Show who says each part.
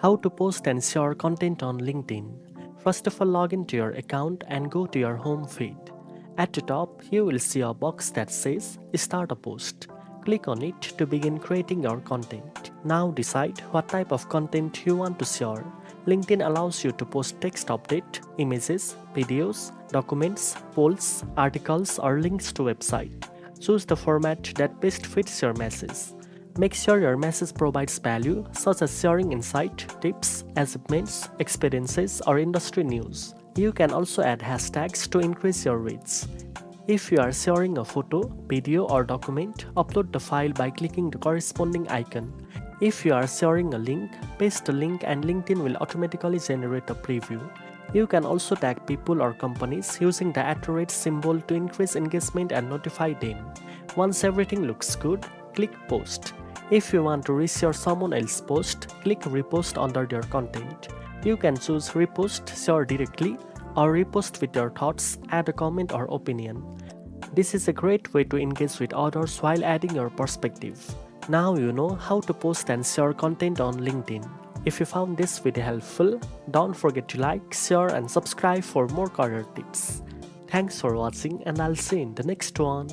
Speaker 1: How to post and share content on LinkedIn. First of all, log into your account and go to your home feed. At the top, you will see a box that says Start a Post. Click on it to begin creating your content. Now decide what type of content you want to share. LinkedIn allows you to post text update, images, videos, documents, polls, articles, or links to website. Choose the format that best fits your message. Make sure your message provides value, such as sharing insight, tips, achievements, experiences, or industry news. You can also add hashtags to increase your reach. If you are sharing a photo, video, or document, upload the file by clicking the corresponding icon. If you are sharing a link, paste the link and LinkedIn will automatically generate a preview. You can also tag people or companies using the @ symbol to increase engagement and notify them. Once everything looks good, click Post. If you want to reshare someone else's post, click Repost under their content. You can choose Repost, Share directly, or Repost with your thoughts, add a comment or opinion. This is a great way to engage with others while adding your perspective. Now you know how to post and share content on LinkedIn. If you found this video helpful, don't forget to like, share, and subscribe for more career tips. Thanks for watching, and I'll see you in the next one.